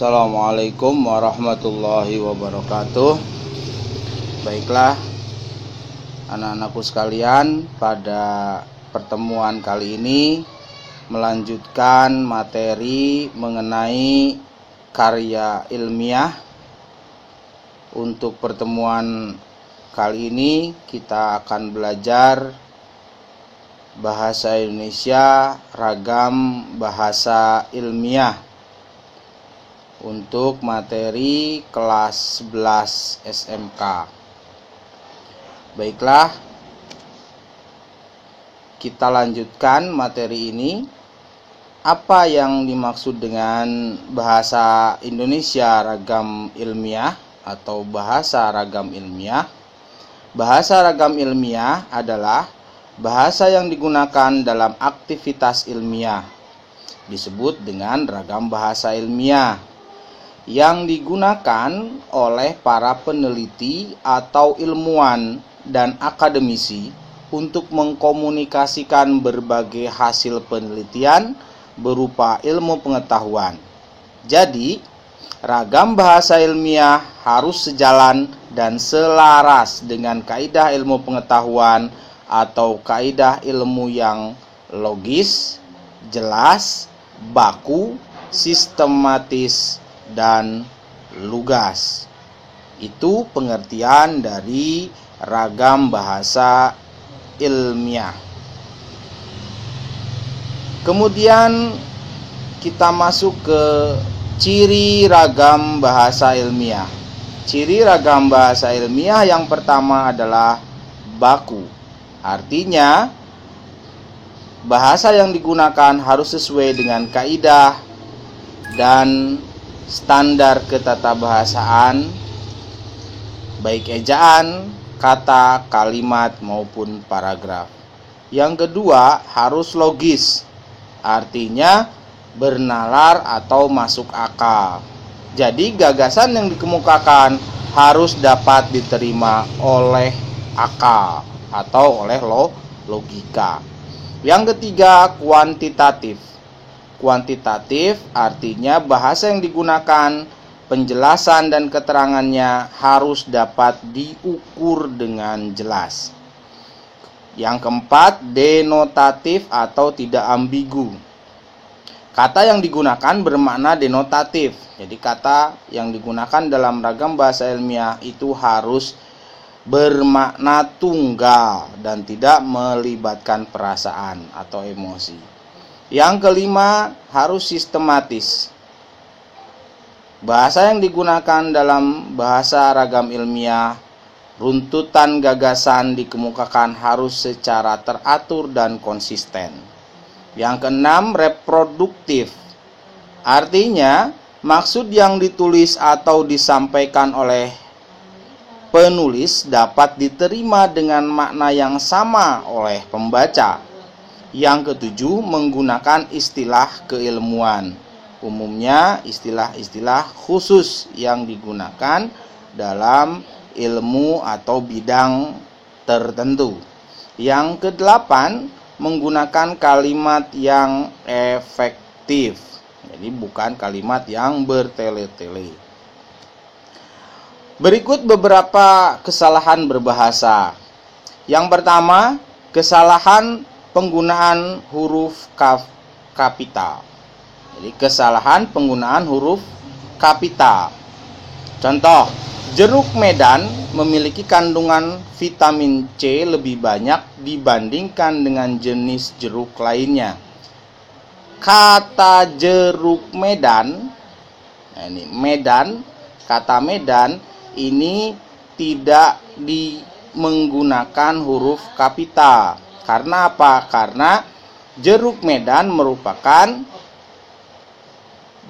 Assalamualaikum warahmatullahi wabarakatuh. Baiklah anak-anakku sekalian, pada pertemuan kali ini melanjutkan materi mengenai karya ilmiah. Untuk pertemuan kali ini kita akan belajar bahasa Indonesia ragam bahasa ilmiah untuk materi kelas 11 SMK. Baiklah, kita lanjutkan materi ini. Apa yang dimaksud dengan bahasa Indonesia ragam ilmiah atau bahasa ragam ilmiah? Bahasa ragam ilmiah adalah bahasa yang digunakan dalam aktivitas ilmiah, disebut dengan ragam bahasa ilmiah, yang digunakan oleh para peneliti atau ilmuwan dan akademisi untuk mengkomunikasikan berbagai hasil penelitian berupa ilmu pengetahuan. Jadi, ragam bahasa ilmiah harus sejalan dan selaras dengan kaidah ilmu pengetahuan atau kaidah ilmu yang logis, jelas, baku, sistematis, dan lugas. Itu pengertian dari ragam bahasa ilmiah. Kemudian kita masuk ke ciri ragam bahasa ilmiah. Ciri ragam bahasa ilmiah yang pertama adalah baku. Artinya, bahasa yang digunakan harus sesuai dengan kaidah dan standar ketatabahasaan, baik ejaan, kata, kalimat, maupun paragraf. Yang kedua, harus logis, artinya bernalar atau masuk akal. Jadi gagasan yang dikemukakan harus dapat diterima oleh akal atau oleh logika. Yang ketiga, kuantitatif. Kuantitatif artinya bahasa yang digunakan, penjelasan dan keterangannya harus dapat diukur dengan jelas. Yang keempat, denotatif atau tidak ambigu. Kata yang digunakan bermakna denotatif. Jadi kata yang digunakan dalam ragam bahasa ilmiah itu harus bermakna tunggal dan tidak melibatkan perasaan atau emosi. Yang kelima, harus sistematis. Bahasa yang digunakan dalam bahasa ragam ilmiah, runtutan gagasan dikemukakan harus secara teratur dan konsisten. Yang keenam, reproduktif. Artinya, maksud yang ditulis atau disampaikan oleh penulis dapat diterima dengan makna yang sama oleh pembaca. Yang ketujuh, menggunakan istilah keilmuan. Umumnya istilah-istilah khusus yang digunakan dalam ilmu atau bidang tertentu. Yang kedelapan, menggunakan kalimat yang efektif. Jadi bukan kalimat yang bertele-tele. Berikut beberapa kesalahan berbahasa. Yang pertama, kesalahan penggunaan huruf kapital. Jadi kesalahan penggunaan huruf kapital. Contoh, jeruk Medan memiliki kandungan vitamin C lebih banyak dibandingkan dengan jenis jeruk lainnya. Kata jeruk Medan, kata Medan ini tidak menggunakan huruf kapital. Karena apa? Karena jeruk Medan merupakan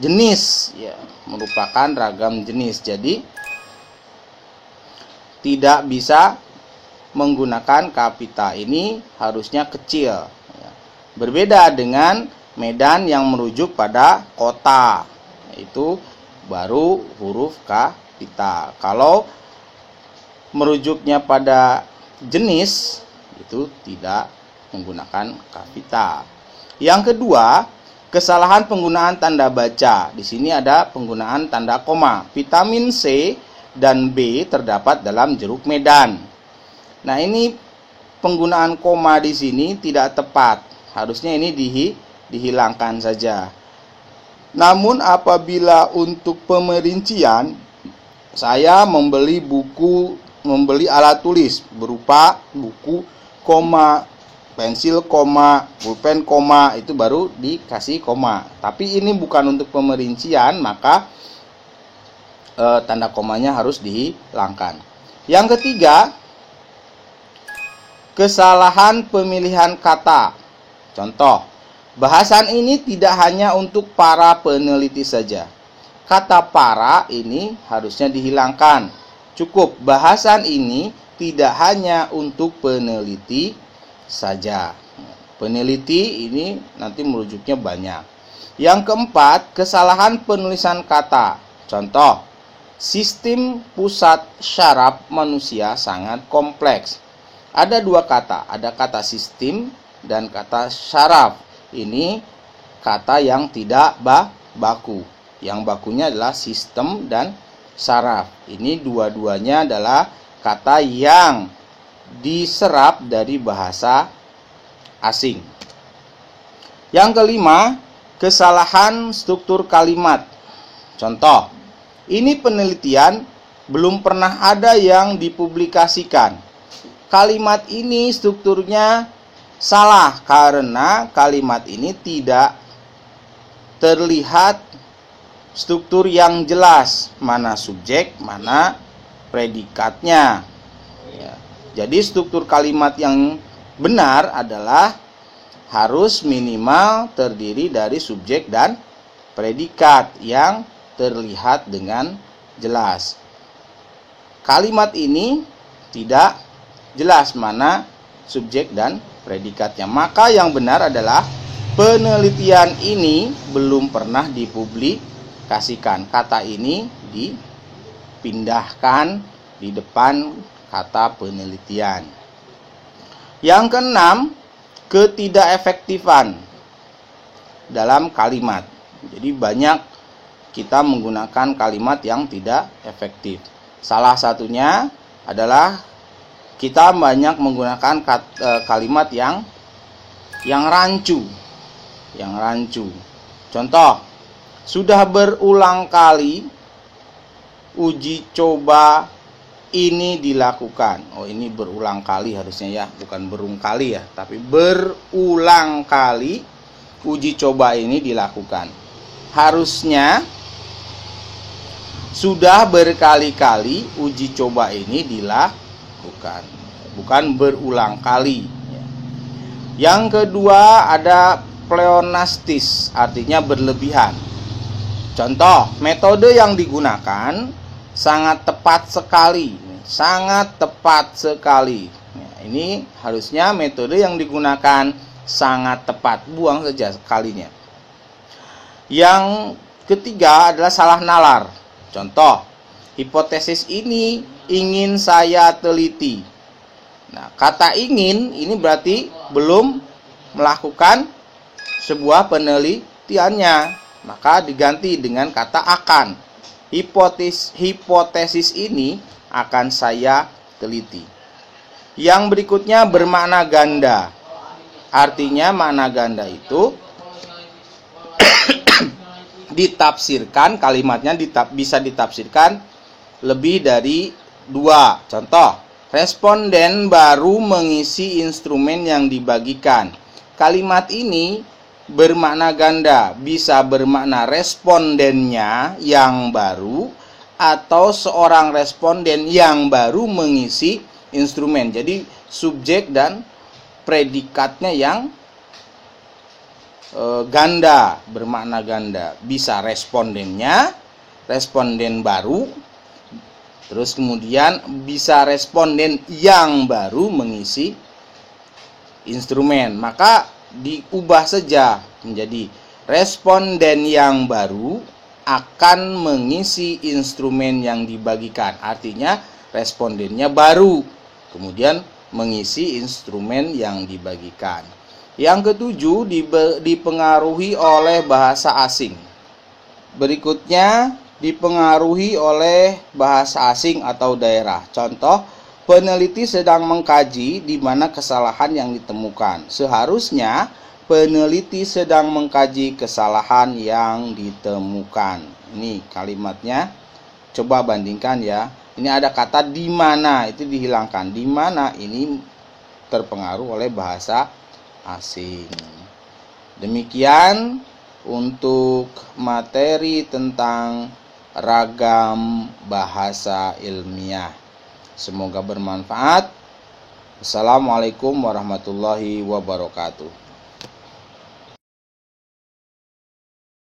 jenis, merupakan ragam jenis. Jadi tidak bisa menggunakan kapital, ini harusnya kecil. Berbeda dengan Medan yang merujuk pada kota, itu baru huruf kapital. Kalau merujuknya pada jenis, itu tidak menggunakan kapital. Yang kedua, Kesalahan penggunaan tanda baca. Di sini ada penggunaan tanda koma. Vitamin C dan B terdapat dalam jeruk medan. Nah, ini penggunaan koma di sini tidak tepat. Harusnya ini dihilangkan saja. Namun apabila untuk pemerincian, saya membeli alat tulis berupa buku koma, pensil koma, pulpen koma, itu baru dikasih koma. Tapi ini bukan untuk pemerincian, maka tanda komanya harus dihilangkan. Yang ketiga, kesalahan pemilihan kata. Contoh, bahasan ini tidak hanya untuk para peneliti saja. Kata para ini harusnya dihilangkan. Cukup, bahasan ini tidak hanya untuk peneliti saja. Peneliti ini nanti merujuknya banyak. Yang keempat, kesalahan penulisan kata. Contoh, sistem pusat syaraf manusia sangat kompleks. Ada dua kata, ada kata sistem dan kata syaraf. Ini kata yang tidak baku. Yang bakunya adalah sistem dan syaraf. Ini dua-duanya adalah kata yang diserap dari bahasa asing. Yang kelima, kesalahan struktur kalimat. Contoh, ini penelitian belum pernah ada yang dipublikasikan. Kalimat ini strukturnya salah karena kalimat ini tidak terlihat struktur yang jelas, mana subjek, mana predikatnya. Ya. Jadi struktur kalimat yang benar adalah harus minimal terdiri dari subjek dan predikat yang terlihat dengan jelas. Kalimat ini tidak jelas mana subjek dan predikatnya. Maka yang benar adalah penelitian ini belum pernah dipublikasikan. Kata ini dipindahkan di depan kata penelitian. Yang keenam, ketidakefektifan dalam kalimat. Jadi banyak kita menggunakan kalimat yang tidak efektif. Salah satunya adalah kita banyak menggunakan kalimat yang rancu. Yang rancu. Contoh, sudah berulang kali uji coba ini dilakukan. Oh, ini berulang kali harusnya ya, bukan berungkali ya, tapi berulang kali uji coba ini dilakukan. Harusnya sudah berkali-kali uji coba ini dilakukan, bukan berulang kali. Yang kedua ada pleonastis, artinya berlebihan. Contoh, metode yang digunakan sangat tepat sekali. Sangat tepat sekali. Ini harusnya metode yang digunakan sangat tepat. Buang saja sekalinya. Yang ketiga adalah salah nalar. Contoh, hipotesis ini ingin saya teliti. Nah, kata ingin ini berarti belum melakukan sebuah penelitiannya. Maka diganti dengan kata akan. Hipotesis ini akan saya teliti. Yang berikutnya bermakna ganda. Artinya makna ganda itu ditafsirkan, kalimatnya bisa ditafsirkan lebih dari dua. Contoh, responden baru mengisi instrumen yang dibagikan. Kalimat ini bermakna ganda, bisa bermakna respondennya yang baru atau seorang responden yang baru mengisi instrumen. Jadi subjek dan predikatnya yang ganda, bermakna ganda. Bisa respondennya, responden baru, terus kemudian bisa responden yang baru mengisi instrumen. Maka diubah saja menjadi responden yang baru akan mengisi instrumen yang dibagikan. Artinya respondennya baru, kemudian mengisi instrumen yang dibagikan. Yang ketujuh, dipengaruhi oleh bahasa asing. Berikutnya, dipengaruhi oleh bahasa asing atau daerah. Contoh, peneliti sedang mengkaji di mana kesalahan yang ditemukan. Seharusnya peneliti sedang mengkaji kesalahan yang ditemukan. Ini kalimatnya. Coba bandingkan ya. Ini ada kata di mana, itu dihilangkan. Di mana ini terpengaruh oleh bahasa asing. Demikian untuk materi tentang ragam bahasa ilmiah. Semoga bermanfaat. Assalamualaikum warahmatullahi wabarakatuh.